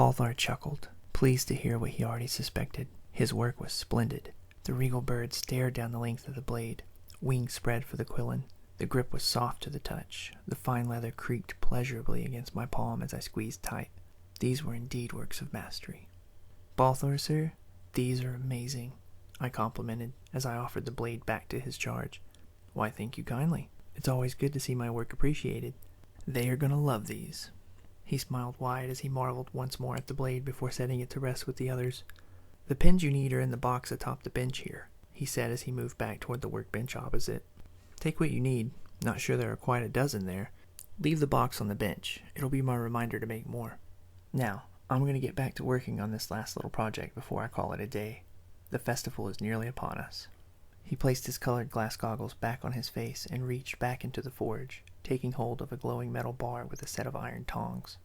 Balthar chuckled, pleased to hear what he already suspected. His work was splendid. The regal bird stared down the length of the blade, wings spread for the quillin. The grip was soft to the touch. The fine leather creaked pleasurably against my palm as I squeezed tight. These were indeed works of mastery. Balthar, sir, these are amazing, I complimented as I offered the blade back to his charge. Why, thank you kindly. It's always good to see my work appreciated. They are going to love these. He smiled wide as he marveled once more at the blade before setting it to rest with the others. The pins you need are in the box atop the bench here, he said as he moved back toward the workbench opposite. Take what you need. Not sure there are quite a dozen there. Leave the box on the bench. It'll be my reminder to make more. Now, I'm going to get back to working on this last little project before I call it a day. The festival is nearly upon us. He placed his colored glass goggles back on his face and reached back into the forge, taking hold of a glowing metal bar with a set of iron tongs.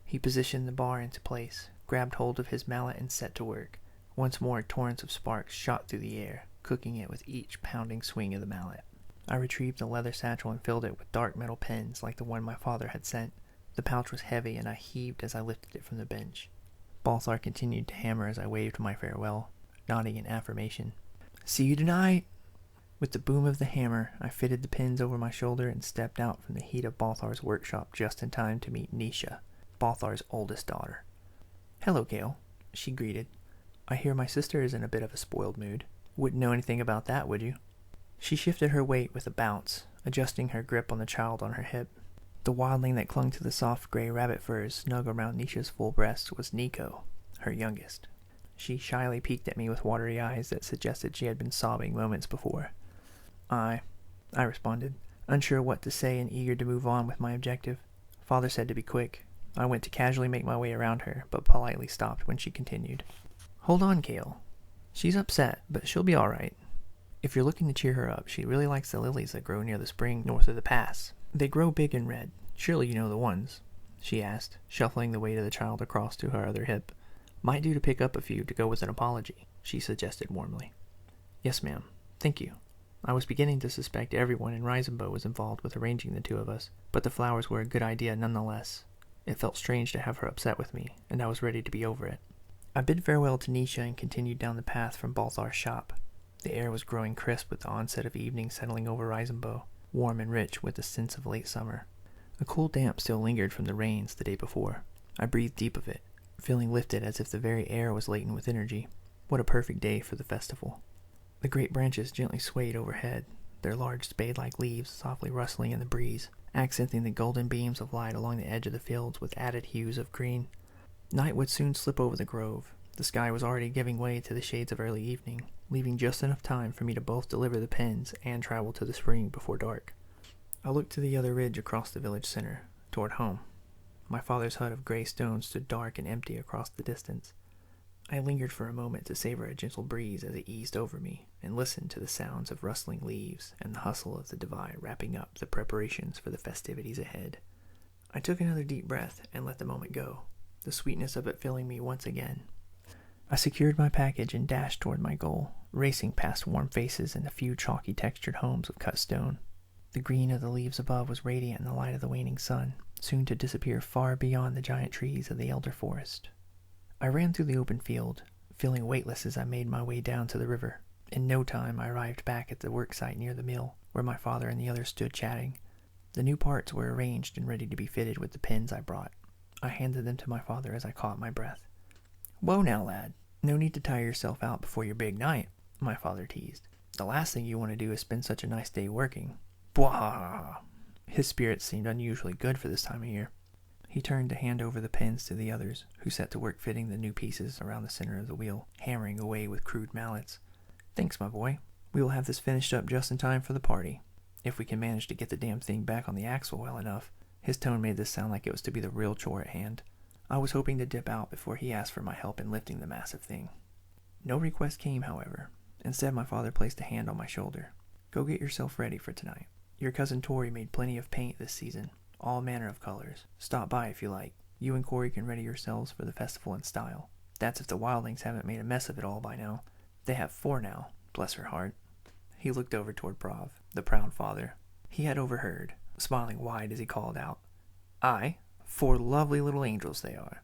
He positioned the bar into place, grabbed hold of his mallet and set to work. Once more, torrents of sparks shot through the air, cooking it with each pounding swing of the mallet. I retrieved the leather satchel and filled it with dark metal pins like the one my father had sent. The pouch was heavy, and I heaved as I lifted it from the bench. Balthar continued to hammer as I waved my farewell, nodding in affirmation. See you tonight! With the boom of the hammer, I fitted the pins over my shoulder and stepped out from the heat of Balthar's workshop just in time to meet Nisha, Balthar's oldest daughter. Hello, Kael, she greeted. I hear my sister is in a bit of a spoiled mood. Wouldn't know anything about that, would you? She shifted her weight with a bounce, adjusting her grip on the child on her hip. The wildling that clung to the soft gray rabbit furs snug around Nisha's full breast was Nico, her youngest. She shyly peeked at me with watery eyes that suggested she had been sobbing moments before. I responded, unsure what to say and eager to move on with my objective. Father said to be quick. I went to casually make my way around her, but politely stopped when she continued. Hold on, Kael. She's upset, but she'll be all right. If you're looking to cheer her up, she really likes the lilies that grow near the spring north of the pass. They grow big and red. Surely you know the ones, she asked, shuffling the weight of the child across to her other hip. Might do to pick up a few to go with an apology, she suggested warmly. Yes, ma'am. Thank you. I was beginning to suspect everyone in Reisenbow was involved with arranging the two of us, but the flowers were a good idea nonetheless. It felt strange to have her upset with me, and I was ready to be over it. I bid farewell to Nisha and continued down the path from Balthar's shop. The air was growing crisp with the onset of evening settling over Reisenbow, warm and rich with the sense of late summer. A cool damp still lingered from the rains the day before. I breathed deep of it, feeling lifted as if the very air was laden with energy. What a perfect day for the festival. The great branches gently swayed overhead, their large spade-like leaves softly rustling in the breeze, accenting the golden beams of light along the edge of the fields with added hues of green. Night would soon slip over the grove. The sky was already giving way to the shades of early evening, leaving just enough time for me to both deliver the pins and travel to the spring before dark. I looked to the other ridge across the village center, toward home. My father's hut of gray stone stood dark and empty across the distance. I lingered for a moment to savor a gentle breeze as it eased over me, and listened to the sounds of rustling leaves and the hustle of the divide wrapping up the preparations for the festivities ahead. I took another deep breath and let the moment go, the sweetness of it filling me once again. I secured my package and dashed toward my goal, racing past warm faces and a few chalky textured homes of cut stone. The green of the leaves above was radiant in the light of the waning sun, soon to disappear far beyond the giant trees of the elder forest. I ran through the open field, feeling weightless as I made my way down to the river. In no time I arrived back at the work site near the mill, where my father and the others stood chatting. The new parts were arranged and ready to be fitted with the pins I brought. I handed them to my father as I caught my breath. Whoa now, lad. No need to tire yourself out before your big night, my father teased. The last thing you want to do is spend such a nice day working. Bwah! His spirits seemed unusually good for this time of year. He turned to hand over the pins to the others, who set to work fitting the new pieces around the center of the wheel, hammering away with crude mallets. Thanks, my boy. We will have this finished up just in time for the party. If we can manage to get the damn thing back on the axle well enough. His tone made this sound like it was to be the real chore at hand. I was hoping to dip out before he asked for my help in lifting the massive thing. No request came, however. Instead, my father placed a hand on my shoulder. Go get yourself ready for tonight. Your cousin Tori made plenty of paint this season, all manner of colors. Stop by if you like. You and Corey can ready yourselves for the festival in style. That's if the wildlings haven't made a mess of it all by now. They have 4 now, bless her heart. He looked over toward Prav, the proud father. He had overheard, smiling wide as he called out, Aye, 4 lovely little angels they are.